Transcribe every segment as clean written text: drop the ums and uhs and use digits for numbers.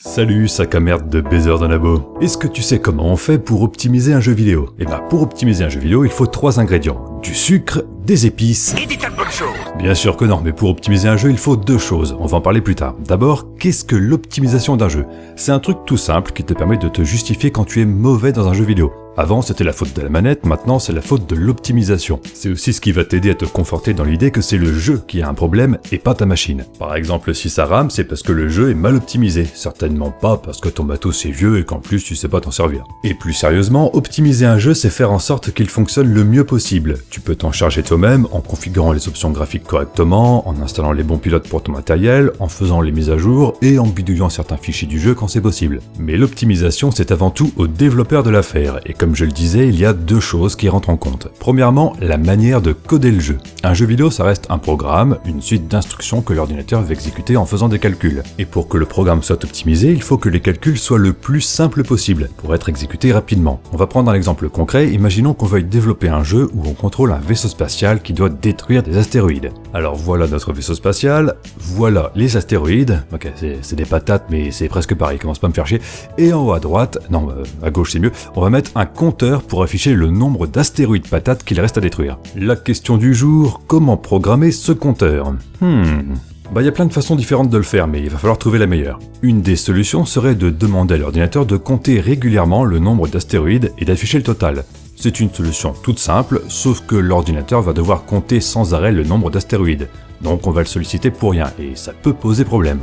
Salut, sac à merde de baiser d'un labo. Est-ce que tu sais comment on fait pour optimiser un jeu vidéo? Eh ben, pour optimiser un jeu vidéo, il faut 3 ingrédients. Du sucre, des épices... Et des tas de bonnes choses. Bien sûr que non, mais pour optimiser un jeu, il faut 2 choses. On va en parler plus tard. D'abord, qu'est-ce que l'optimisation d'un jeu? C'est un truc tout simple qui te permet de te justifier quand tu es mauvais dans un jeu vidéo. Avant, c'était la faute de la manette, maintenant c'est la faute de l'optimisation. C'est aussi ce qui va t'aider à te conforter dans l'idée que c'est le jeu qui a un problème et pas ta machine. Par exemple, si ça rame, c'est parce que le jeu est mal optimisé. Certainement pas parce que ton matos est vieux et qu'en plus tu sais pas t'en servir. Et plus sérieusement, optimiser un jeu, c'est faire en sorte qu'il fonctionne le mieux possible. Tu peux t'en charger toi-même en configurant les options graphiques correctement, en installant les bons pilotes pour ton matériel, en faisant les mises à jour et en bidouillant certains fichiers du jeu quand c'est possible. Mais l'optimisation, c'est avant tout au développeur de l'affaire. Et comme je le disais, il y a 2 choses qui rentrent en compte. Premièrement, la manière de coder le jeu. Un jeu vidéo, ça reste un programme, une suite d'instructions que l'ordinateur va exécuter en faisant des calculs. Et pour que le programme soit optimisé, il faut que les calculs soient le plus simples possible pour être exécutés rapidement. On va prendre un exemple concret. Imaginons qu'on veuille développer un jeu où on contrôle un vaisseau spatial qui doit détruire des astéroïdes. Alors voilà notre vaisseau spatial, voilà les astéroïdes. Ok, c'est des patates, mais c'est presque pareil, commence pas à me faire chier. Et en haut à droite, non, à gauche c'est mieux, on va mettre un compteur pour afficher le nombre d'astéroïdes patates qu'il reste à détruire. La question du jour, comment programmer ce compteur? Il y a plein de façons différentes de le faire, mais il va falloir trouver la meilleure. Une des solutions serait de demander à l'ordinateur de compter régulièrement le nombre d'astéroïdes et d'afficher le total. C'est une solution toute simple, sauf que l'ordinateur va devoir compter sans arrêt le nombre d'astéroïdes. Donc on va le solliciter pour rien, et ça peut poser problème.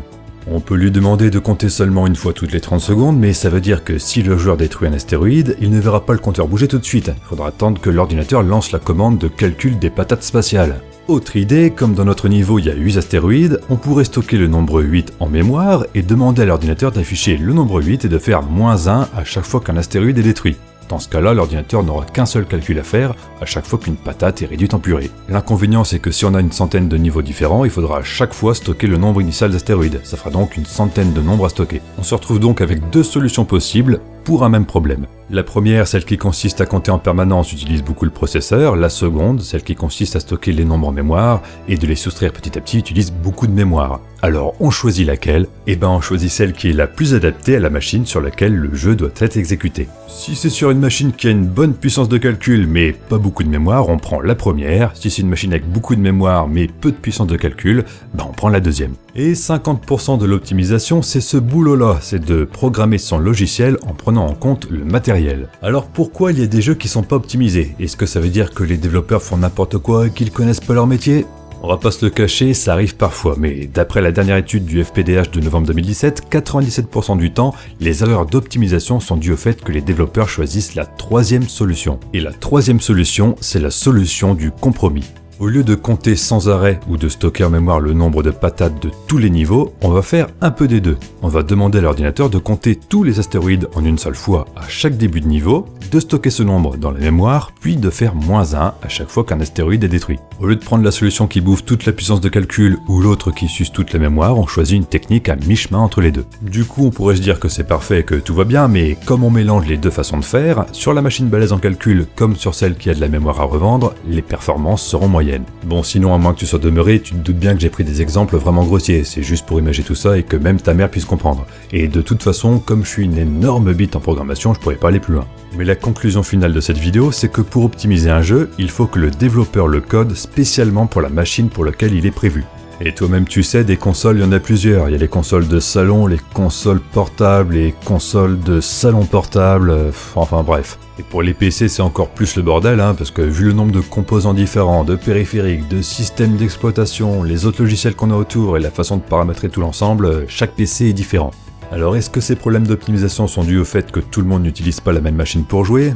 On peut lui demander de compter seulement une fois toutes les 30 secondes, mais ça veut dire que si le joueur détruit un astéroïde, il ne verra pas le compteur bouger tout de suite. Il faudra attendre que l'ordinateur lance la commande de calcul des patates spatiales. Autre idée, comme dans notre niveau il y a 8 astéroïdes, on pourrait stocker le nombre 8 en mémoire et demander à l'ordinateur d'afficher le nombre 8 et de faire -1 à chaque fois qu'un astéroïde est détruit. Dans ce cas-là, l'ordinateur n'aura qu'un seul calcul à faire à chaque fois qu'une patate est réduite en purée. L'inconvénient, c'est que si on a une centaine de niveaux différents, il faudra à chaque fois stocker le nombre initial d'astéroïdes. Ça fera donc une centaine de nombres à stocker. On se retrouve donc avec 2 solutions possibles pour un même problème. La première, celle qui consiste à compter en permanence, utilise beaucoup le processeur. La seconde, celle qui consiste à stocker les nombres en mémoire et de les soustraire petit à petit, utilise beaucoup de mémoire. Alors, on choisit laquelle? Eh ben, on choisit celle qui est la plus adaptée à la machine sur laquelle le jeu doit être exécuté. Si c'est sur une machine qui a une bonne puissance de calcul mais pas beaucoup de mémoire, on prend la première. Si c'est une machine avec beaucoup de mémoire mais peu de puissance de calcul, on prend la deuxième. Et 50% de l'optimisation, c'est ce boulot-là, c'est de programmer son logiciel en prenant en compte le matériel. Alors pourquoi il y a des jeux qui sont pas optimisés? Est-ce que ça veut dire que les développeurs font n'importe quoi et qu'ils connaissent pas leur métier? On va pas se le cacher, ça arrive parfois, mais d'après la dernière étude du FPDH de novembre 2017, 97% du temps, les erreurs d'optimisation sont dues au fait que les développeurs choisissent la 3e solution. Et la 3e solution, c'est la solution du compromis. Au lieu de compter sans arrêt ou de stocker en mémoire le nombre de patates de tous les niveaux, on va faire un peu des deux. On va demander à l'ordinateur de compter tous les astéroïdes en une seule fois à chaque début de niveau, de stocker ce nombre dans la mémoire, puis de faire -1 à chaque fois qu'un astéroïde est détruit. Au lieu de prendre la solution qui bouffe toute la puissance de calcul ou l'autre qui suce toute la mémoire, on choisit une technique à mi-chemin entre les deux. Du coup, on pourrait se dire que c'est parfait et que tout va bien, mais comme on mélange les 2 façons de faire, sur la machine balèze en calcul comme sur celle qui a de la mémoire à revendre, les performances seront moyennes. Bon, sinon, à moins que tu sois demeuré, tu te doutes bien que j'ai pris des exemples vraiment grossiers, c'est juste pour imager tout ça et que même ta mère puisse comprendre. Et de toute façon, comme je suis une énorme bite en programmation, je pourrais pas aller plus loin. Mais la conclusion finale de cette vidéo, c'est que pour optimiser un jeu, il faut que le développeur le code spécialement pour la machine pour laquelle il est prévu. Et toi-même tu sais, des consoles, il y en a plusieurs. Il y a les consoles de salon, les consoles portables, les consoles de salon portable, enfin bref. Et pour les PC, c'est encore plus le bordel, parce que vu le nombre de composants différents, de périphériques, de systèmes d'exploitation, les autres logiciels qu'on a autour et la façon de paramétrer tout l'ensemble, chaque PC est différent. Alors est-ce que ces problèmes d'optimisation sont dus au fait que tout le monde n'utilise pas la même machine pour jouer?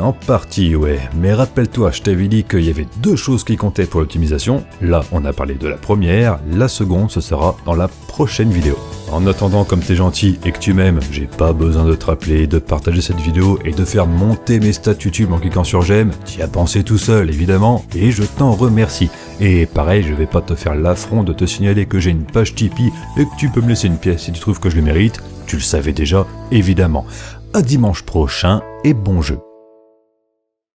En partie ouais, mais rappelle-toi, je t'avais dit qu'il y avait 2 choses qui comptaient pour l'optimisation. Là, on a parlé de la première, la seconde, ce sera dans la prochaine vidéo. En attendant, comme t'es gentil et que tu m'aimes, j'ai pas besoin de te rappeler de partager cette vidéo et de faire monter mes stats YouTube en cliquant sur j'aime. T'y as pensé tout seul, évidemment, et je t'en remercie. Et pareil, je vais pas te faire l'affront de te signaler que j'ai une page Tipeee et que tu peux me laisser une pièce si tu trouves que je le mérite. Tu le savais déjà, évidemment. À dimanche prochain et bon jeu.